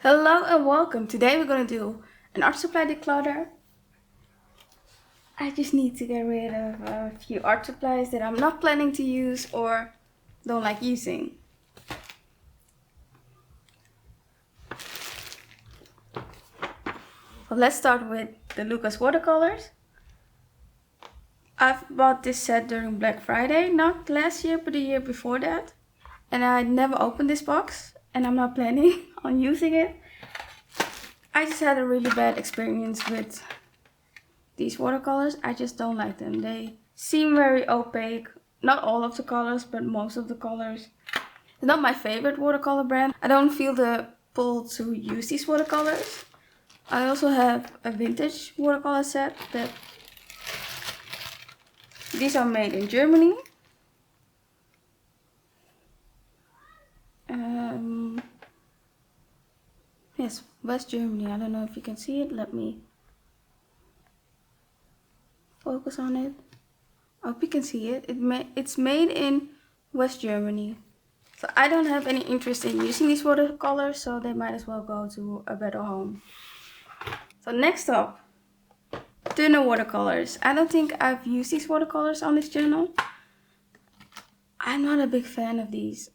Hello and welcome. Today we're going to do an art supply declutter. I just need to get rid of a few art supplies that I'm not planning to use or don't like using. Well, let's start with the Lucas watercolors. I've bought this set during Black Friday, not last year but the year before that. And I never opened this box and I'm not planning on using it. I just had a really bad experience with these watercolors. I just don't like them. They seem very opaque. Not all of the colors, but most of the colors. It's not my favorite watercolor brand. I don't feel the pull to use these watercolors. I also have a vintage watercolor set that these are made in Germany. Yes, West Germany. I don't know if you can see it. Let me focus on it. I hope you can see it. It's made in West Germany. So I don't have any interest in using these watercolors, so they might as well go to a better home. So next up, thinner watercolors. I don't think I've used these watercolors on this channel. I'm not a big fan of these.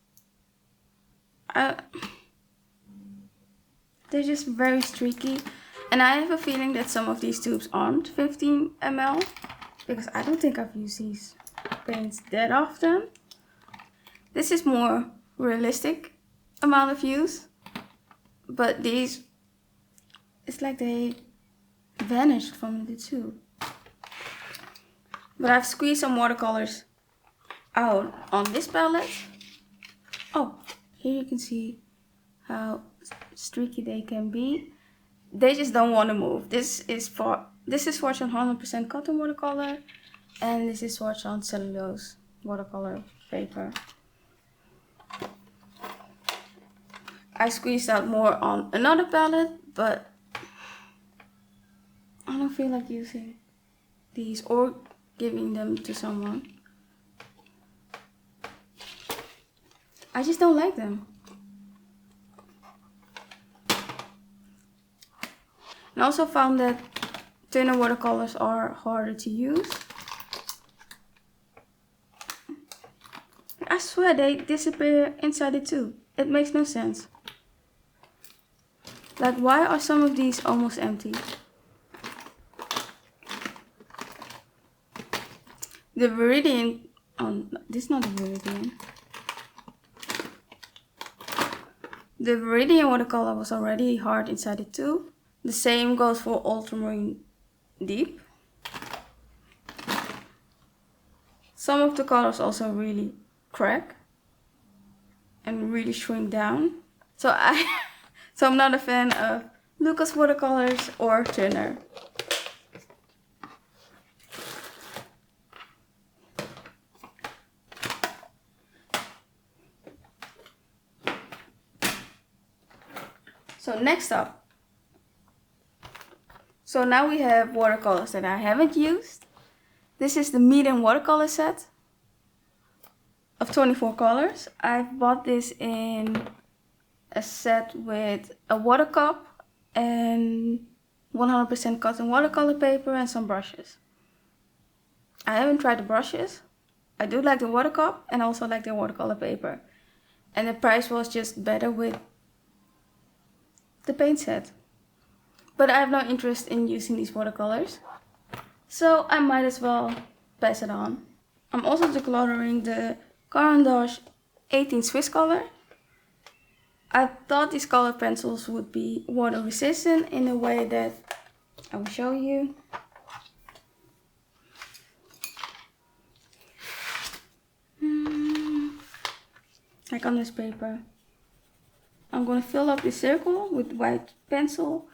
They're just very streaky. And I have a feeling that some of these tubes aren't 15 ml. Because I don't think I've used these paints that often. This is more realistic amount of use. But these, it's like they vanished from the tube. But I've squeezed some watercolors out on this palette. Oh, here you can see how streaky they can be. They just don't want to move. This is swatched on 100% cotton watercolor, and this is swatched on cellulose watercolor paper. I squeezed out more on another palette, but I don't feel like using these or giving them to someone. I just don't like them. And I also found that thinner watercolors are harder to use. I swear they disappear inside the tube. It makes no sense. Like, why are some of these almost empty? The Viridian, oh, this is not the Viridian. The Viridian watercolor was already hard inside the tube. The same goes for Ultramarine Deep. Some of the colors also really crack and really shrink down. So I'm not a fan of Lucas watercolors or thinner. So next up. So now we have watercolors that I haven't used. This is the medium watercolor set of 24 colors. I've bought this in a set with a water cup and 100% cotton watercolor paper and some brushes. I haven't tried the brushes. I do like the water cup and also like the watercolor paper. And the price was just better with the paint set. But I have no interest in using these watercolors, so I might as well pass it on. I'm also decluttering the Caran d'Ache 18 Swiss color. I thought these color pencils would be water resistant in a way that I will show you. Like on this paper. I'm going to fill up the circle with white pencil.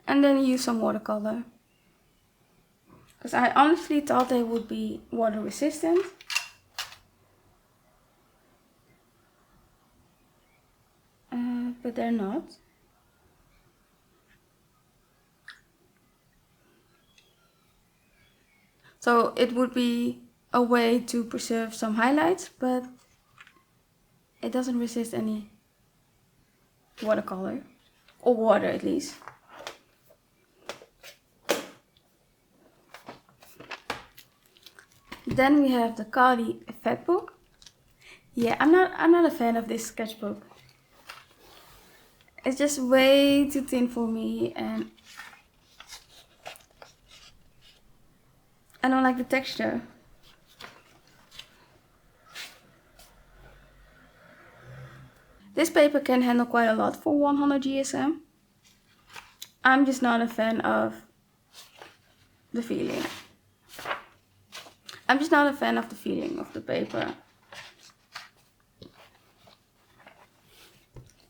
And then use some watercolor. Because I honestly thought they would be water resistant. But they're not. So it would be a way to preserve some highlights, but it doesn't resist any watercolor, or water at least. Then we have the Kali effect book. Yeah, I'm not a fan of this sketchbook. It's just way too thin for me, and I don't like the texture. This paper can handle quite a lot for 100 GSM. I'm just not a fan of the feeling. I'm just not a fan of the feeling of the paper.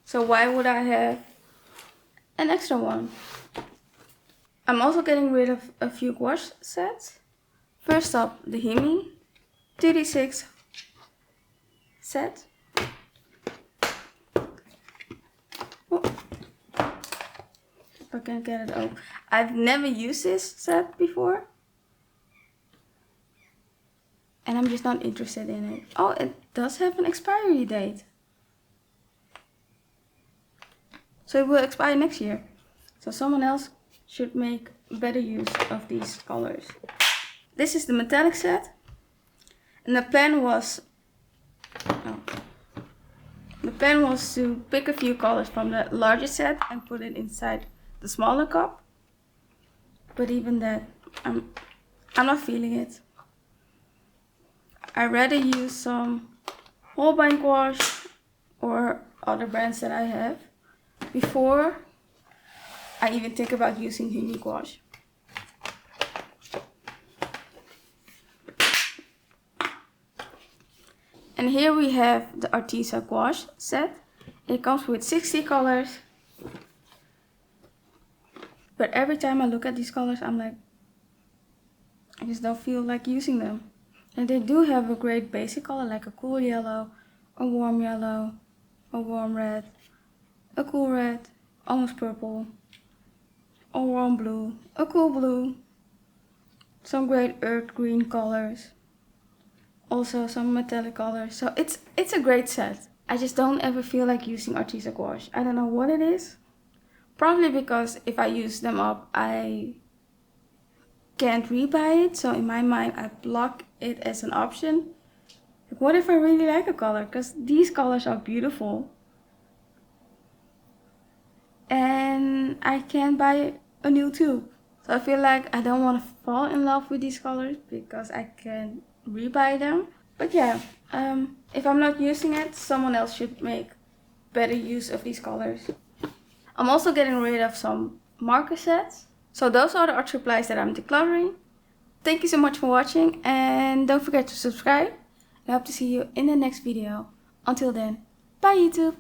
So why would I have an extra one? I'm also getting rid of a few gouache sets. First up, the Himi 2D6 set. Oh, if I can get it open. I've never used this set before, and I'm just not interested in it. Oh, it does have an expiry date. So it will expire next year. So someone else should make better use of these colors. This is the metallic set. And the plan was to pick a few colors from the larger set and put it inside the smaller cup. But even that, I'm not feeling it. I'd rather use some Holbein gouache or other brands that I have before I even think about using Unused gouache. And here we have the Artisa gouache set. It comes with 60 colors. But every time I look at these colors, I'm like, I just don't feel like using them. And they do have a great basic color, like a cool yellow, a warm yellow, a warm red, a cool red, almost purple, a warm blue, a cool blue, some great earth green colors, also some metallic colors. So it's a great set. I just don't ever feel like using Artisa gouache. I don't know what it is. Probably because if I use them up, I can't rebuy it. So in my mind, I block it as an option. Like, what if I really like a color? Because these colors are beautiful. And I can't buy a new tube. So I feel like I don't want to fall in love with these colors because I can rebuy them. But yeah, if I'm not using it, someone else should make better use of these colors. I'm also getting rid of some marker sets. So those are the art supplies that I'm decluttering. Thank you so much for watching, and don't forget to subscribe. I hope to see you in the next video. Until then, bye YouTube!